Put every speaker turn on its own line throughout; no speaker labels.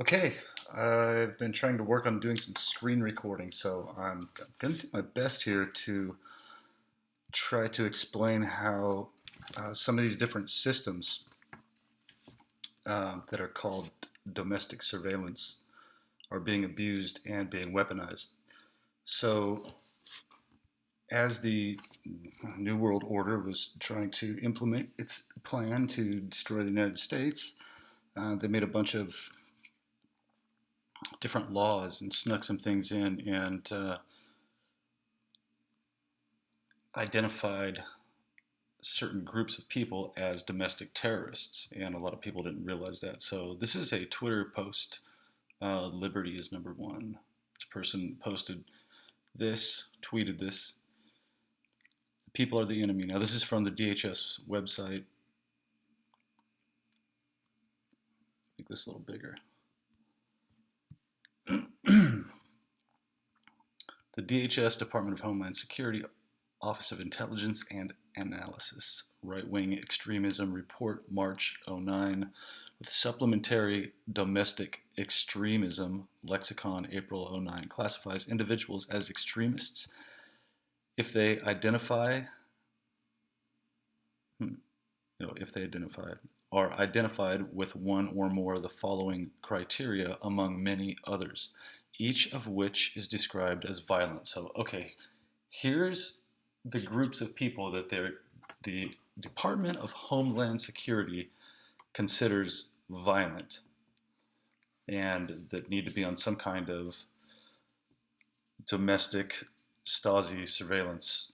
Okay, I've been trying to work on doing some screen recording, so I'm going to do my best here to try to explain how some of these different systems that are called domestic surveillance are being abused and being weaponized. So, as the New World Order was trying to implement its plan to destroy the United States, they made a bunch of different laws and snuck some things in and identified certain groups of people as domestic terrorists, and a lot of people didn't realize that. So this is a Twitter post. Liberty is number one. This person posted this, tweeted this. People are the enemy. Now this is from the DHS website. Make this a little bigger. The DHS, Department of Homeland Security, Office of Intelligence and Analysis, Right-Wing Extremism Report, March '09, with Supplementary Domestic Extremism Lexicon, April '09, classifies individuals as extremists if they identify, if they identify, are identified with one or more of the following criteria among many others, each of which is described as violent. So, okay, here's the groups of people that the Department of Homeland Security considers violent and that need to be on some kind of domestic Stasi surveillance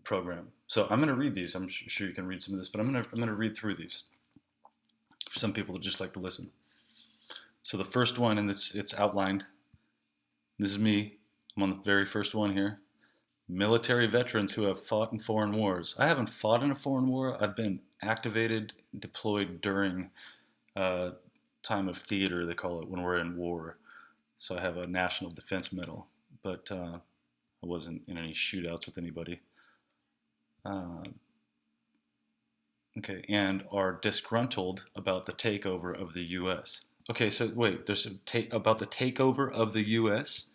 program. So I'm going to read these. I'm sure you can read some of this, but I'm going to read through these for some people that just like to listen. So the first one, and it's outlined. This is me. I'm on the very first one here. Military veterans who have fought in foreign wars. I haven't fought in a foreign war. I've been activated, deployed during time of theater, they call it, when we're in war. So I have a National Defense Medal, but I wasn't in any shootouts with anybody. Uh, okay, and are disgruntled about the takeover of the U.S. Okay, so wait, there's about the takeover of the U.S.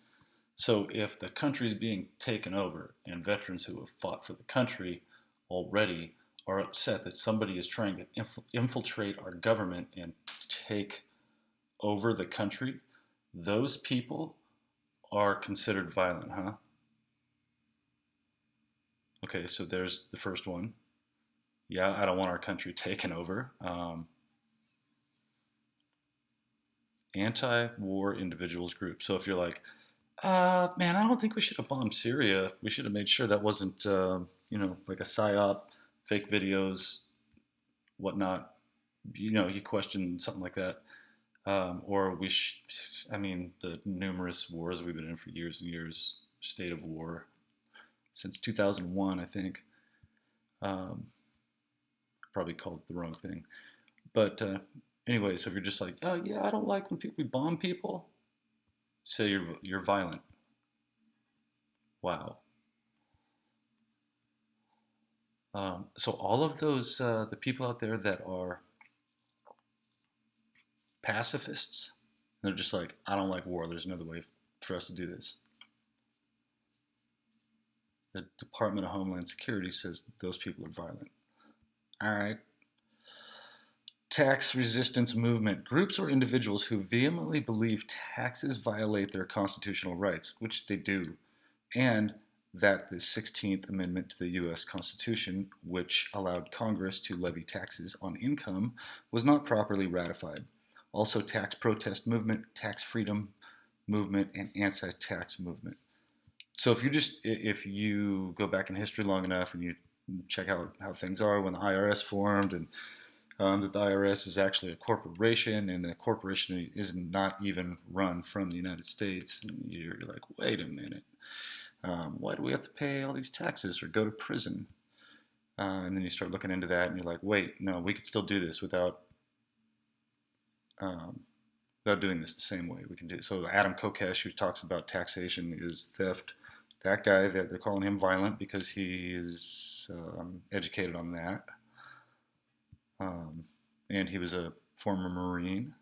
So if the country's being taken over and veterans who have fought for the country already are upset that somebody is trying to infiltrate our government and take over the country, those people are considered violent, huh? Okay, so there's the first one. Yeah, I don't want our country taken over. Anti-war individuals group. So if you're like, man, I don't think we should have bombed Syria. We should have made sure that wasn't, like a psyop, fake videos, whatnot. You question something like that. Or I mean, the numerous wars we've been in for years and years, state of war, since 2001, I think. Um, Probably called it the wrong thing. But anyway, so if you're just like, oh yeah, I don't like when we bomb people, say you're violent. Wow. So all of those the people out there that are pacifists, they're just like, I don't like war. There's another way for us to do this. The Department of Homeland Security says those people are violent. All right. Tax resistance movement. Groups or individuals who vehemently believe taxes violate their constitutional rights, which they do, and that the 16th Amendment to the U.S. Constitution, which allowed Congress to levy taxes on income, was not properly ratified. Also, tax protest movement, tax freedom movement, and anti-tax movement. So if you go back in history long enough and you check out how things are when the IRS formed and that the IRS is actually a corporation and the corporation is not even run from the United States, and you're like, wait a minute. Why do we have to pay all these taxes or go to prison? And then you start looking into that and you're like, wait, no, we could still do this um, without doing this the same way. We can do it. So Adam Kokesh, who talks about taxation is theft, that guy, they're calling him violent because he is educated on that. And he was a former Marine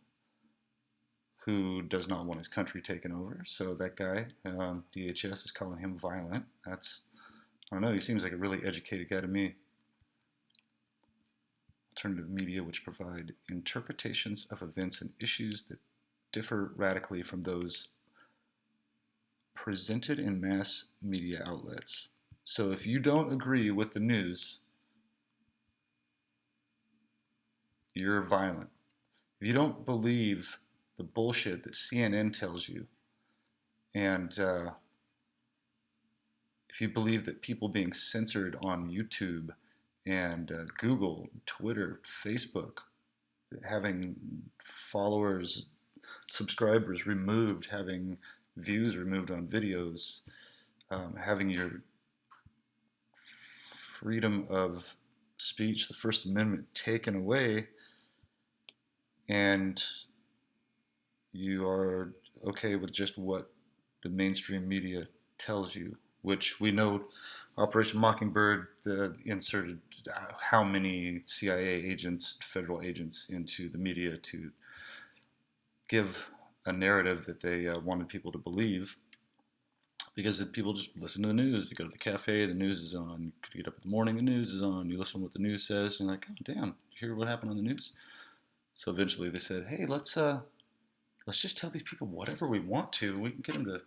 who does not want his country taken over. So that guy, DHS, is calling him violent. I don't know, he seems like a really educated guy to me. Alternative media, which provide interpretations of events and issues that differ radically from those presented in mass media outlets. So if you don't agree with the news, you're violent. If you don't believe the bullshit that CNN tells you, and if you believe that people being censored on YouTube and Google, Twitter, Facebook, having followers, subscribers removed, having views removed on videos, having your freedom of speech, the First Amendment, taken away, and you are okay with just what the mainstream media tells you, which we know Operation Mockingbird inserted how many CIA agents, federal agents, into the media to give a narrative that they wanted people to believe. Because people just listen to the news. They go to the cafe, the news is on. You get up in the morning, the news is on. You listen to what the news says, and you're like, oh, damn, you hear what happened on the news? So eventually they said, hey, let's just tell these people whatever we want to. We can get them to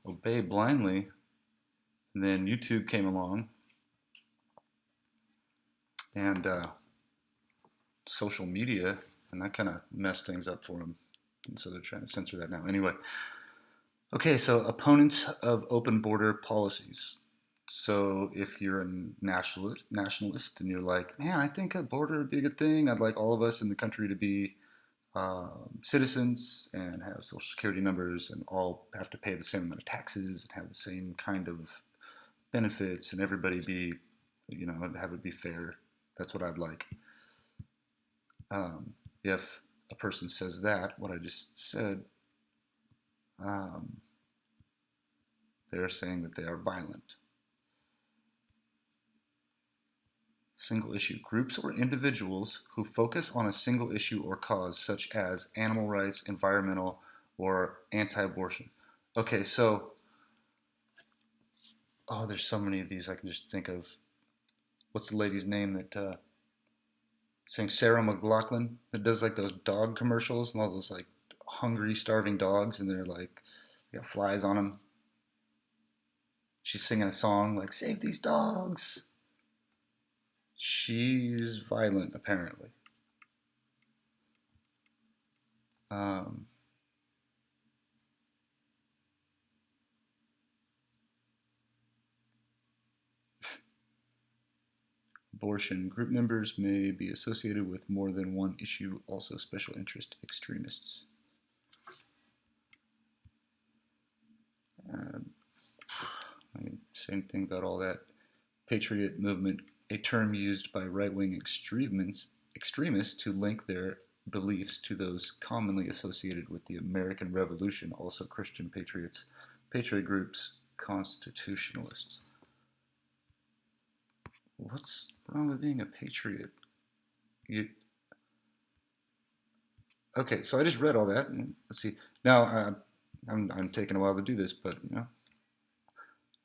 obey blindly. And then YouTube came along, and social media, and that kind of messed things up for them. And so they're trying to censor that now. Anyway, okay, so opponents of open border policies. So if you're a nationalist and you're like, man, I think a border would be a good thing. I'd like all of us in the country to be citizens and have social security numbers and all have to pay the same amount of taxes and have the same kind of benefits and everybody be, have it be fair. That's what I'd like. If a person says that, what I just said, they're saying that they are violent. Single issue. Groups or individuals who focus on a single issue or cause, such as animal rights, environmental, or anti-abortion. Okay, so, there's so many of these I can just think of. What's the lady's name that saying Sarah McLachlan that does like those dog commercials and all those like hungry, starving dogs, and they're like, they got flies on them. She's singing a song like "Save these dogs." She's violent, apparently. Abortion. Group members may be associated with more than one issue, also special interest extremists. Same thing about all that. Patriot movement, a term used by right-wing extremists to link their beliefs to those commonly associated with the American Revolution, also Christian patriots, patriot groups, constitutionalists. What's wrong with being a patriot? Okay, so I just read all that. And let's see. Now, I'm taking a while to do this, but I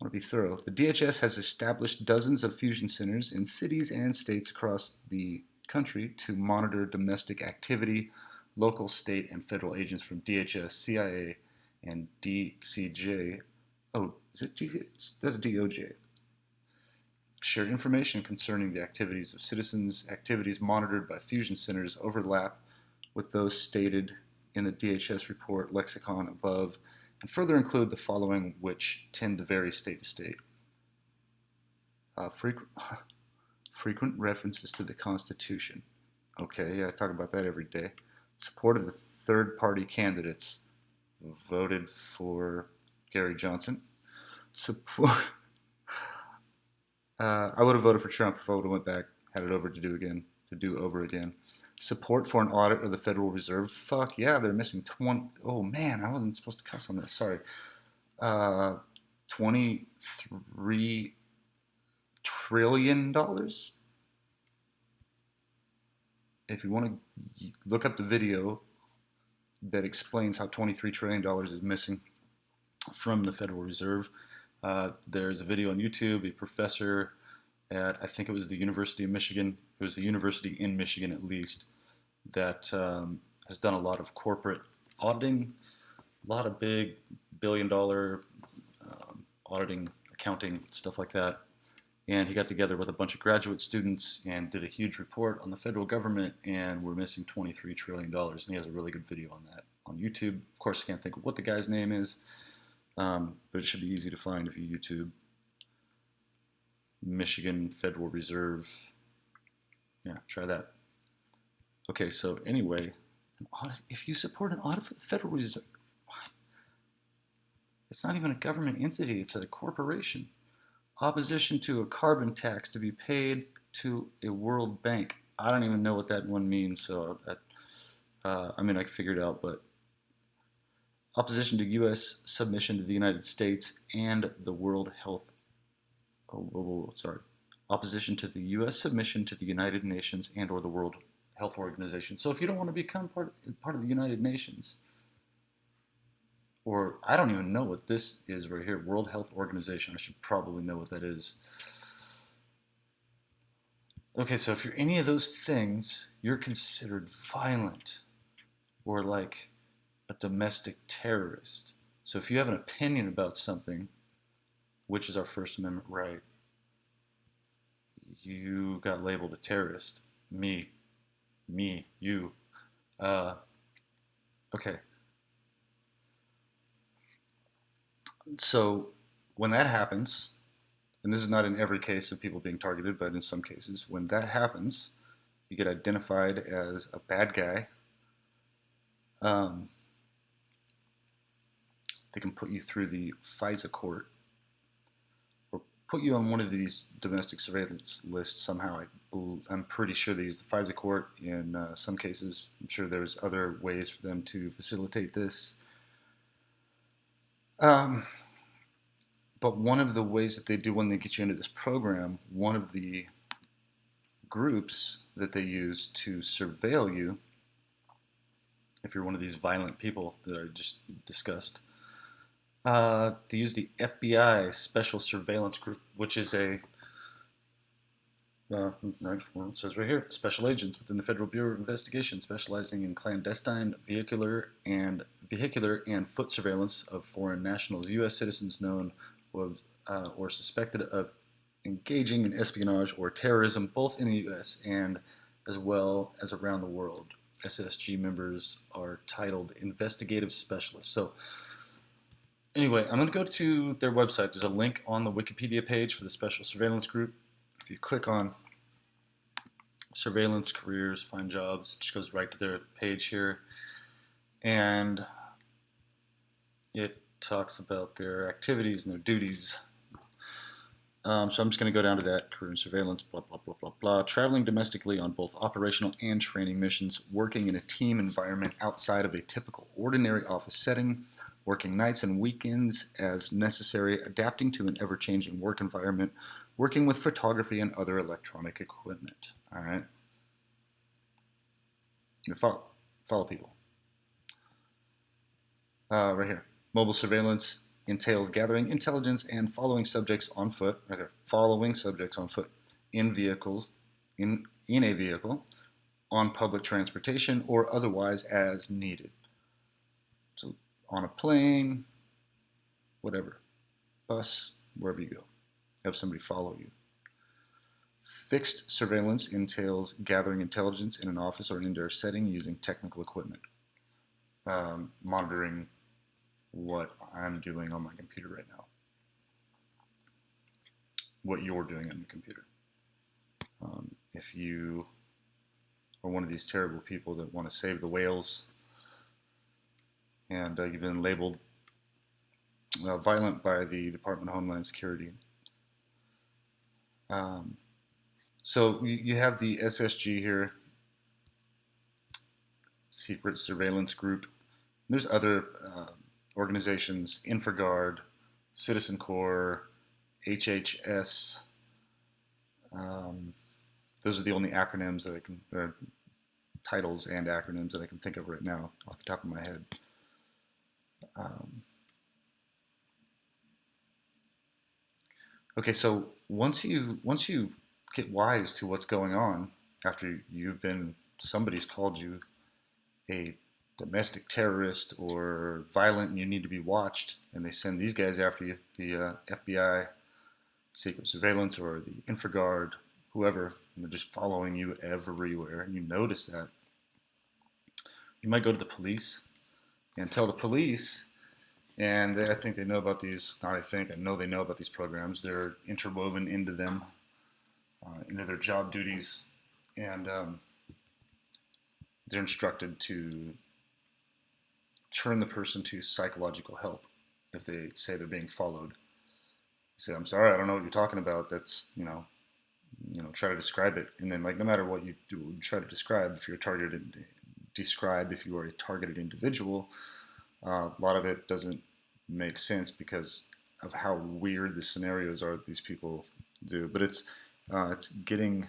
want to be thorough. The DHS has established dozens of fusion centers in cities and states across the country to monitor domestic activity. Local, state, and federal agents from DHS, CIA, and DCJ. Oh, is it DHS? That's DOJ. Share information concerning the activities of citizens. Activities monitored by fusion centers overlap with those stated in the DHS report lexicon above, and further include the following, which tend to vary state to state. Frequent references to the Constitution. Okay, yeah, I talk about that every day. Support of the third-party candidates. Voted for Gary Johnson. Support. I would have voted for Trump if I would have went back, had it over to do over again. Support for an audit of the Federal Reserve. Fuck yeah, they're missing 20. Oh man, I wasn't supposed to cuss on this. Sorry. $23 trillion. If you want to look up the video, that explains how $23 trillion is missing from the Federal Reserve. There's a video on YouTube. A professor at, I think it was the University of Michigan, it was the university in Michigan at least, that has done a lot of corporate auditing, a lot of big billion-dollar auditing, accounting, stuff like that. And he got together with a bunch of graduate students and did a huge report on the federal government, and we're missing $23 trillion. And he has a really good video on that on YouTube. Of course, I can't think of what the guy's name is, but it should be easy to find if you YouTube Michigan Federal Reserve. Yeah, try that. Okay, so anyway, an audit, if you support an audit for the Federal Reserve, what? It's not even a government entity, it's a corporation. Opposition to a carbon tax to be paid to a World Bank. I don't even know what that one means, so I mean, I can figure it out, but opposition to U.S. submission to the United States and the World Health, opposition to the U.S. submission to the United Nations and or the World Health Organization. So if you don't want to become part of the United Nations, or I don't even know what this is right here, World Health Organization. I should probably know what that is. Okay, so if you're any of those things, you're considered violent or like a domestic terrorist. So if you have an opinion about something, which is our First Amendment right, you got labeled a terrorist. Me, you. Okay. So when that happens, and this is not in every case of people being targeted, but in some cases, when that happens, you get identified as a bad guy. They can put you through the FISA court or put you on one of these domestic surveillance lists somehow. I'm pretty sure they use the FISA court in some cases. I'm sure there's other ways for them to facilitate this. But one of the ways that they do when they get you into this program, one of the groups that they use to surveil you, if you're one of these violent people that I just discussed, they use the FBI Special Surveillance Group, which is it says right here, special agents within the Federal Bureau of Investigation specializing in clandestine vehicular and foot surveillance of foreign nationals, U.S. citizens known or suspected of engaging in espionage or terrorism, both in the U.S. and as well as around the world. SSG members are titled investigative specialists. So anyway, I'm going to go to their website. There's a link on the Wikipedia page for the Special Surveillance Group. If you click on surveillance careers, find jobs, it just goes right to their page here. And it talks about their activities and their duties. So I'm just going to go down to that, career and surveillance, blah, blah, blah, blah, blah. Traveling domestically on both operational and training missions, working in a team environment outside of a typical ordinary office setting, working nights and weekends as necessary, adapting to an ever-changing work environment, working with photography and other electronic equipment. All right? You follow people. Right here. Mobile surveillance entails gathering intelligence and following subjects on foot, right there, following subjects on foot, in vehicles, in a vehicle, on public transportation, or otherwise as needed. So on a plane, whatever, bus, wherever you go, have somebody follow you. Fixed surveillance entails gathering intelligence in an office or an indoor setting using technical equipment, monitoring what I'm doing on my computer right now, what you're doing on your computer. If you are one of these terrible people that want to save the whales and you've been labeled violent by the Department of Homeland Security. So you have the SSG here, Secret Surveillance Group. There's other organizations, InfraGard, Citizen Corps, HHS. Those are the only acronyms that are titles and acronyms that I can think of right now off the top of my head. Um, okay, so once you get wise to what's going on after somebody's called you a domestic terrorist or violent and you need to be watched, and they send these guys after you, the FBI, Secret Surveillance, or the InfraGard, whoever, and they're just following you everywhere, and you notice that, you might go to the police and tell the police, and I think they know about these, not I think, I know they know about these programs. They're interwoven into them, into their job duties, and they're instructed to turn the person to psychological help if they say they're being followed. Say, I'm sorry, I don't know what you're talking about. That's, try to describe it. And then, like, no matter what you do, try to describe, if you're targeted, describe if you are a targeted individual, a lot of it doesn't make sense because of how weird the scenarios are that these people do. But it's getting,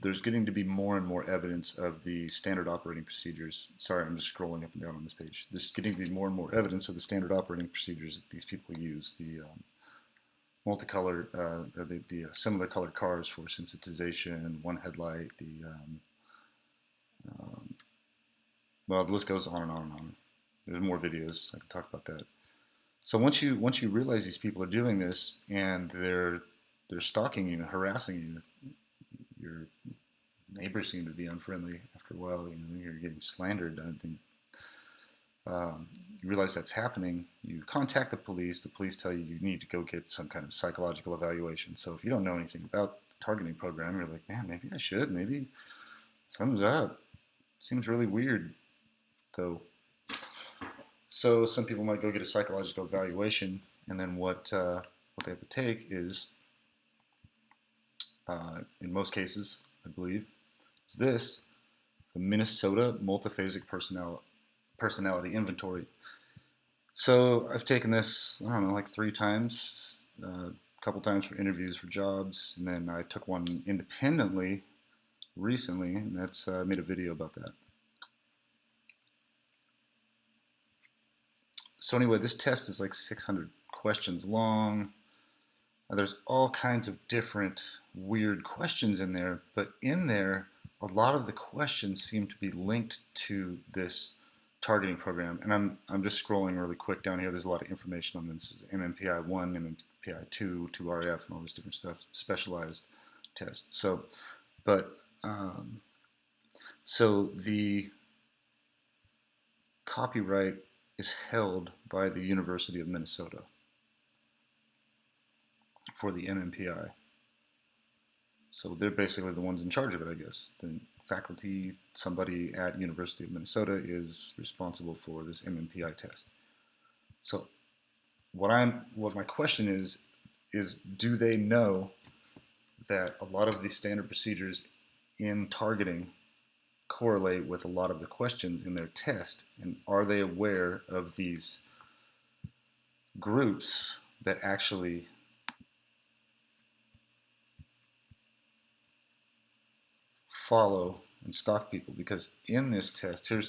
there's getting to be more and more evidence of the standard operating procedures. Sorry, I'm just scrolling up and down on this page. There's getting to be more and more evidence of the standard operating procedures that these people use. The multicolored, or the similar colored cars for sensitization, one headlight, um, well, the list goes on and on and on. There's more videos. I can talk about that. So once you realize these people are doing this and they're stalking you, harassing you, your neighbors seem to be unfriendly after a while. You're getting slandered. I think you realize that's happening. You contact the police. The police tell you need to go get some kind of psychological evaluation. So if you don't know anything about the targeting program, you're like, man, maybe I should. Maybe something's up. Seems really weird, though. So some people might go get a psychological evaluation, and then what they have to take is, in most cases, I believe, is this: the Minnesota Multiphasic Personality Inventory. So I've taken this, I don't know, like 3 times, a couple times for interviews for jobs, and then I took one independently recently, and that's I made a video about that. So anyway, this test is like 600 questions long. There's all kinds of different weird questions in there, but in there, a lot of the questions seem to be linked to this targeting program. And I'm just scrolling really quick down here. There's a lot of information on this. There's MMPI 1, MMPI 2, 2RF, and all this different stuff, specialized tests. So the copyright is held by the University of Minnesota for the MMPI. So they're basically the ones in charge of it, I guess. The faculty, somebody at University of Minnesota is responsible for this MMPI test. So what my question is do they know that a lot of these standard procedures in targeting correlate with a lot of the questions in their test, and are they aware of these groups that actually follow and stalk people? Because in this test, I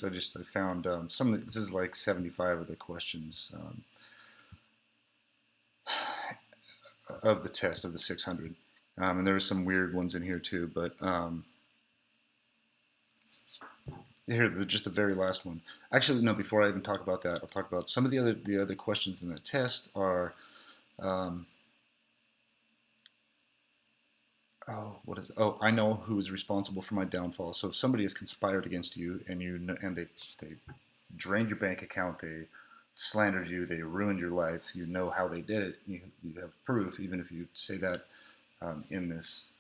found some of this is like 75 of the questions of the test of the 600, and there were some weird ones in here too. But here, just the very last one. Actually, no. Before I even talk about that, I'll talk about some of the other questions in the test are. I know who is responsible for my downfall. So if somebody has conspired against you and they drained your bank account, they slandered you, they ruined your life, you know how they did it. You have proof, even if you say that in this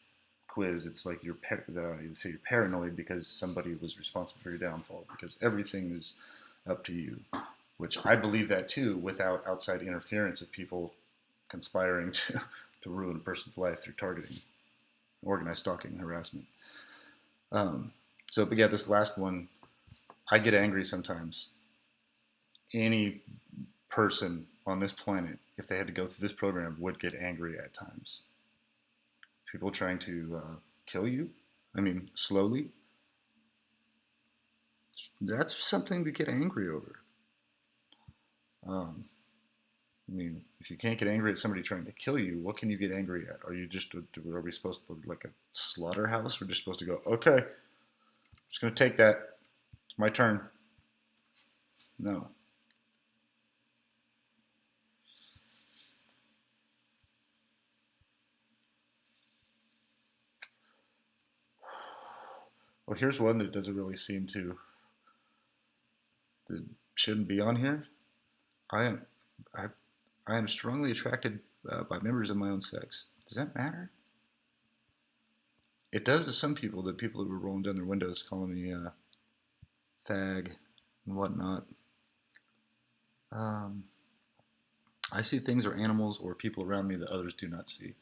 quiz. It's like you say you're paranoid because somebody was responsible for your downfall, because everything is up to you, which I believe that too, without outside interference of people conspiring to ruin a person's life through targeting, organized stalking and harassment. But yeah, this last one, I get angry sometimes. Any person on this planet, if they had to go through this program, would get angry at times. People trying to kill you, I mean, slowly, that's something to get angry over. Um, I mean, if you can't get angry at somebody trying to kill you, what can you get angry at? Are we supposed to, like a slaughterhouse? We're just supposed to go, okay, I'm just going to take that. It's my turn. No. Well, here's one that doesn't really seem to, that shouldn't be on here. I am, I, I am strongly attracted by members of my own sex. Does that matter? It does to some people. The people who were rolling down their windows calling me fag and whatnot. Um, I see things or animals or people around me that others do not see.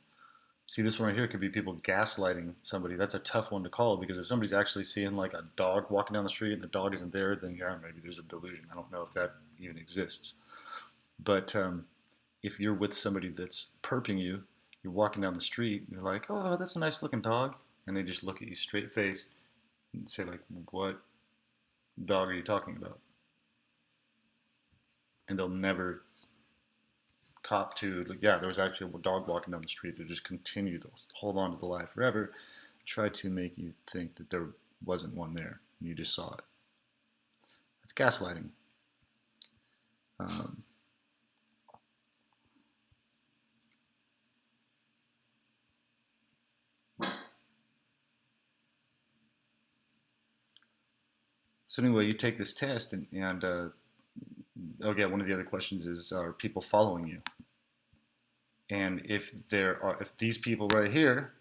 See, this one right here could be people gaslighting somebody. That's a tough one to call because if somebody's actually seeing like a dog walking down the street and the dog isn't there, then yeah, maybe there's a delusion. I don't know if that even exists. But if you're with somebody that's perping you, you're walking down the street, and you're like, oh, that's a nice looking dog. And they just look at you straight faced and say, like, what dog are you talking about? And they'll never cop to, like, yeah, there was actually a dog walking down the street. They just continue to hold on to the lie forever, try to make you think that there wasn't one there and you just saw it. It's gaslighting. Um, so anyway, you take this test and okay, one of the other questions is, are people following you? And if these people right here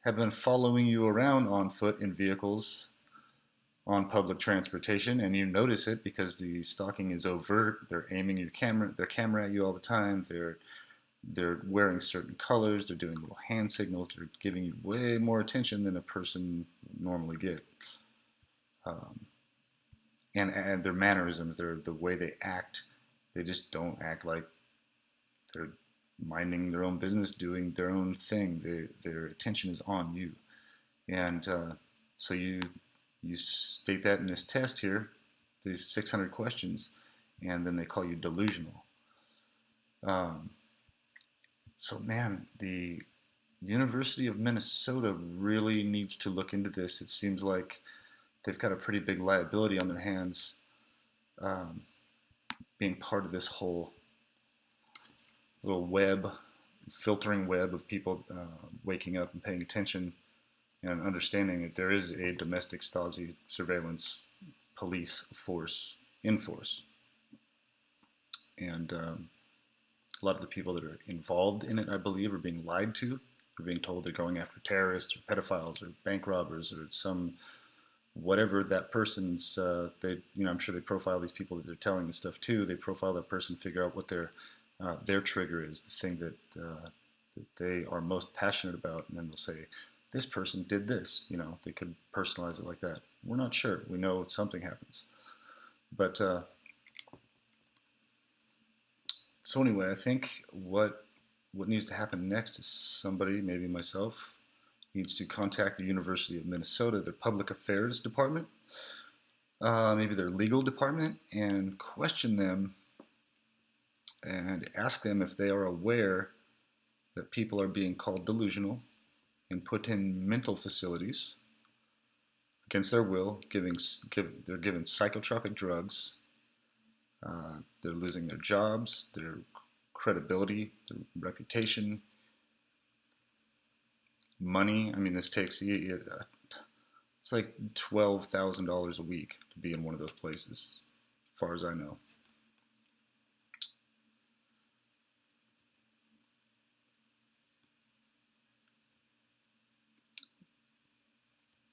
have been following you around on foot in vehicles on public transportation and you notice it because the stalking is overt, they're aiming their camera at you all the time, they're wearing certain colors, they're doing little hand signals, they're giving you way more attention than a person normally get. Um, and their mannerisms, the way they act, they just don't act like they're minding their own business, doing their own thing. Their attention is on you, and so you state that in this test here, these 600 questions, and then they call you delusional. Um, so man, the University of Minnesota really needs to look into this. It seems like they've got a pretty big liability on their hands, um, being part of this whole little filtering web of people waking up and paying attention and understanding that there is a domestic Stasi surveillance police force in force. And a lot of the people that are involved in it, I believe, are being lied to. They're being told they're going after terrorists or pedophiles or bank robbers or some whatever that person's. I'm sure they profile these people that they're telling this stuff to. They profile that person, figure out what their trigger is, the thing that they are most passionate about, and then they'll say, this person did this. They could personalize it like that. We're not sure. We know something happens. But so anyway, I think what needs to happen next is somebody, maybe myself, needs to contact the University of Minnesota, their public affairs department, maybe their legal department, and question them and ask them if they are aware that people are being called delusional and put in mental facilities against their will. They're given psychotropic drugs. They're losing their jobs, their credibility, their reputation, money. I mean, this takes it's like $12,000 a week to be in one of those places, as far as I know.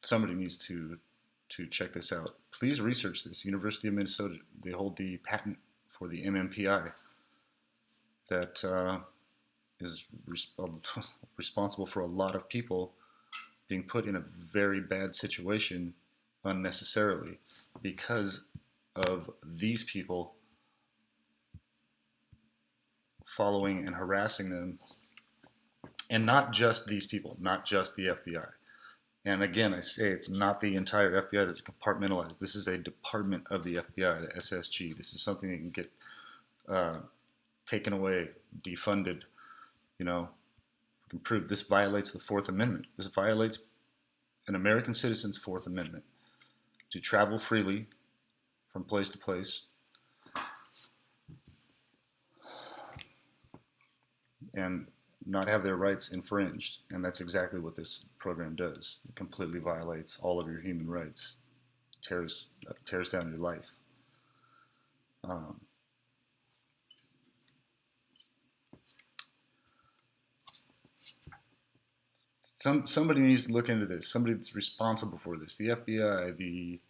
Somebody needs to check this out. Please research this. University of Minnesota, they hold the patent for the MMPI that is responsible for a lot of people being put in a very bad situation unnecessarily because of these people following and harassing them. And not just these people, not just the FBI. And again, I say it's not the entire FBI that's compartmentalized. This is a department of the FBI, the SSG. This is something that can get uh, taken away, defunded. You know, we can prove this violates the Fourth Amendment. This violates an American citizen's Fourth Amendment to travel freely from place to place and not have their rights infringed. And that's exactly what this program does. It completely violates all of your human rights, tears down your life. Um, somebody needs to look into this. Somebody that's responsible for this. The FBI, the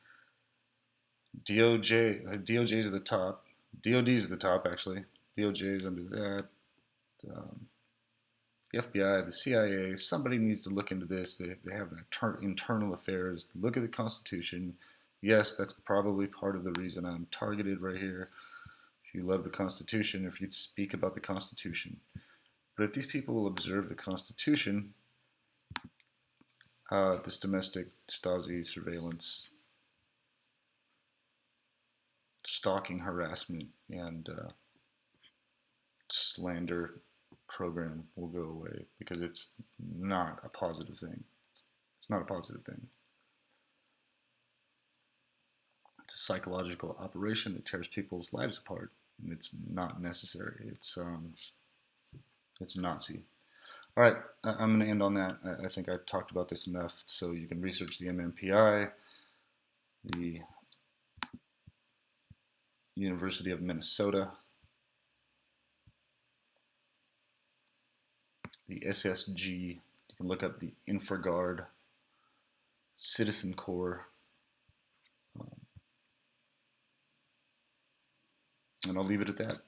DOJ. DOJ is at the top. DOD is at the top, actually. DOJ is under that. Um, the FBI, the CIA. Somebody needs to look into this. They have an internal affairs. Look at the Constitution. Yes, that's probably part of the reason I'm targeted right here. If you love the Constitution, if you speak about the Constitution. But if these people will observe the Constitution, this domestic Stasi surveillance, stalking, harassment, and slander program will go away because it's not a positive thing. It's not a positive thing. It's a psychological operation that tears people's lives apart, and it's not necessary. It's Nazi. All right, I'm going to end on that. I think I've talked about this enough, so you can research the MMPI, the University of Minnesota, the SSG. You can look up the InfraGard, Citizen Corps, um, and I'll leave it at that.